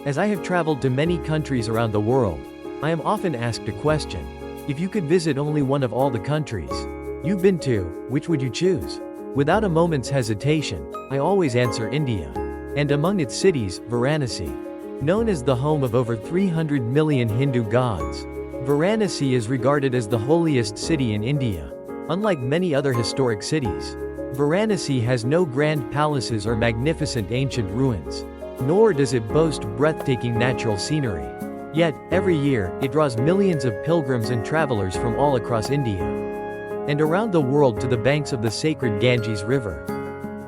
As I have traveled to many countries around the world, I am often asked a question. If you could visit only one of all the countries you've been to, which would you choose? Without a moment's hesitation, I always answer India. And among its cities, Varanasi. Known as the home of over 300 million Hindu gods, Varanasi is regarded as the holiest city in India. Unlike many other historic cities, Varanasi has no grand palaces or magnificent ancient ruins, nor does it boast breathtaking natural scenery. Yet, every year, it draws millions of pilgrims and travelers from all across India and around the world to the banks of the sacred Ganges River.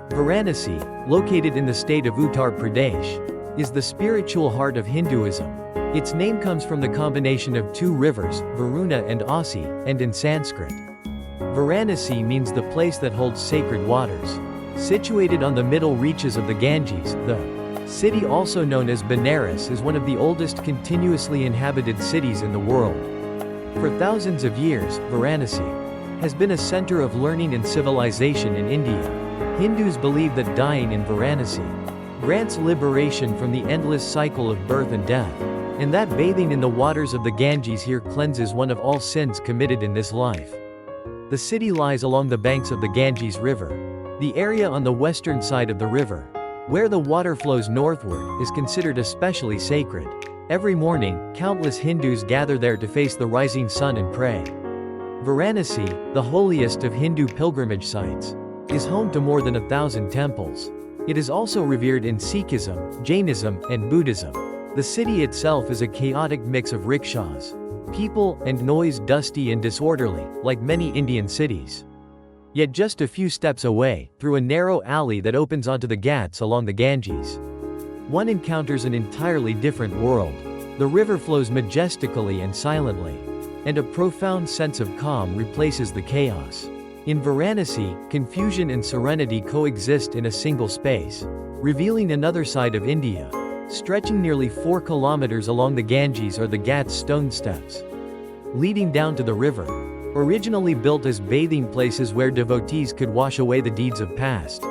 Varanasi, located in the state of Uttar Pradesh, is the spiritual heart of Hinduism. Its name comes from the combination of two rivers, Varuna and Asi, and in Sanskrit, Varanasi means the place that holds sacred waters. Situated on the middle reaches of the Ganges, the city, also known as Benares, is one of the oldest continuously inhabited cities in the world. For thousands of years, Varanasi has been a center of learning and civilization in India. Hindus believe that dying in Varanasi grants liberation from the endless cycle of birth and death, and that bathing in the waters of the Ganges here cleanses one of all sins committed in this life. The city lies along the banks of the Ganges River. The area on the western side of the river, where the water flows northward, is considered especially sacred. Every morning, countless Hindus gather there to face the rising sun and pray. Varanasi, the holiest of Hindu pilgrimage sites, is home to more than 1,000 temples. It is also revered in Sikhism, Jainism, and Buddhism. The city itself is a chaotic mix of rickshaws, people, and noise, dusty and disorderly, like many Indian cities. Yet just a few steps away, through a narrow alley that opens onto the Ghats along the Ganges, one encounters an entirely different world. The river flows majestically and silently, and a profound sense of calm replaces the chaos. In Varanasi, confusion and serenity coexist in a single space, revealing another side of India. Stretching nearly 4 kilometers along the Ganges are the Ghats stone steps, leading down to the river. Originally built as bathing places where devotees could wash away the deeds of past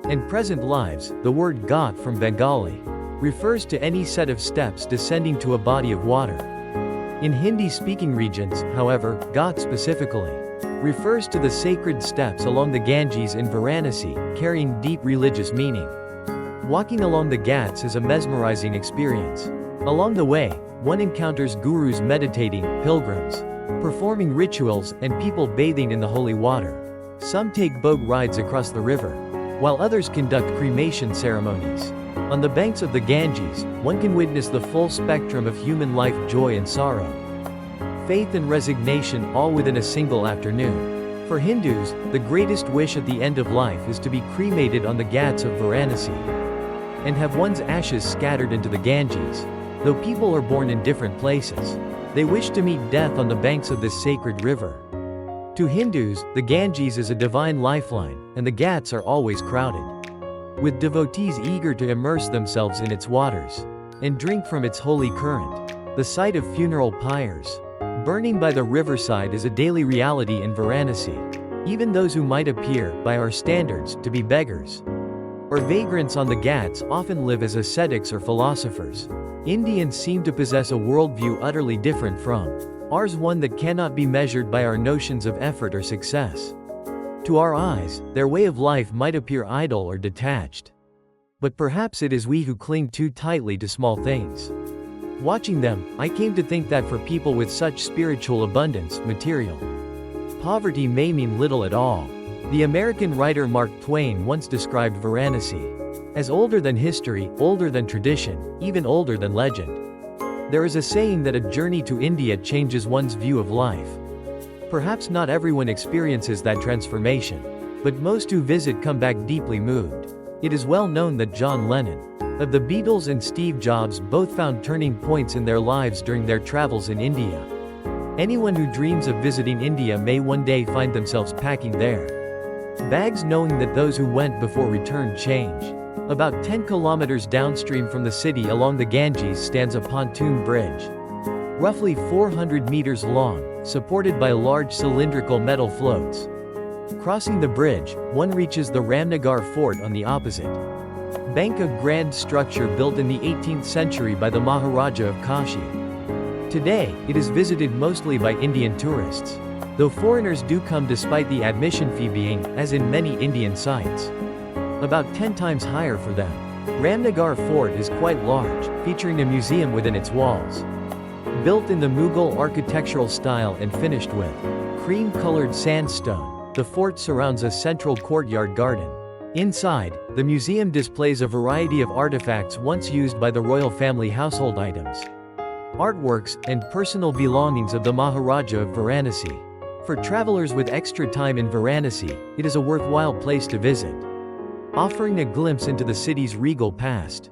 and present lives, the word ghat from Bengali refers to any set of steps descending to a body of water. In Hindi-speaking regions, however, ghat specifically refers to the sacred steps along the Ganges in Varanasi, carrying deep religious meaning. Walking along the Ghats is a mesmerizing experience. Along the way, one encounters gurus meditating, pilgrims performing rituals, and people bathing in the holy water. Some take boat rides across the river, while others conduct cremation ceremonies. On the banks of the Ganges, one can witness the full spectrum of human life, joy and sorrow, faith and resignation, all within a single afternoon. For Hindus, the greatest wish at the end of life is to be cremated on the Ghats of Varanasi and have one's ashes scattered into the Ganges. Though people are born in different places, they wish to meet death on the banks of this sacred river. To Hindus, the Ganges is a divine lifeline, and the Ghats are always crowded, with devotees eager to immerse themselves in its waters and drink from its holy current. The sight of funeral pyres burning by the riverside is a daily reality in Varanasi. Even those who might appear, by our standards, to be beggars or vagrants on the Ghats often live as ascetics or philosophers. Indians seem to possess a worldview utterly different from ours, one that cannot be measured by our notions of effort or success. To our eyes, their way of life might appear idle or detached. But perhaps it is we who cling too tightly to small things. Watching them, I came to think that for people with such spiritual abundance, material poverty may mean little at all. The American writer Mark Twain once described Varanasi as older than history, older than tradition, even older than legend. There is a saying that a journey to India changes one's view of life. Perhaps not everyone experiences that transformation, but most who visit come back deeply moved. It is well known that John Lennon of the Beatles and Steve Jobs both found turning points in their lives during their travels in India. Anyone who dreams of visiting India may one day find themselves packing their bags, knowing that those who went before returned change. About 10 kilometers downstream from the city along the Ganges stands a pontoon bridge, roughly 400 meters long, supported by large cylindrical metal floats. Crossing the bridge, one reaches the Ramnagar fort on the opposite Bank, a grand structure built in the 18th century by the Maharaja of Kashi. Today, it is visited mostly by Indian tourists, though foreigners do come despite the admission fee being, as in many Indian sites, about 10 times higher for them. Ramnagar Fort is quite large, featuring a museum within its walls. Built in the Mughal architectural style and finished with cream-colored sandstone, the fort surrounds a central courtyard garden. Inside, the museum displays a variety of artifacts once used by the royal family, household items, artworks, and personal belongings of the Maharaja of Varanasi. For travelers with extra time in Varanasi, it is a worthwhile place to visit, offering a glimpse into the city's regal past.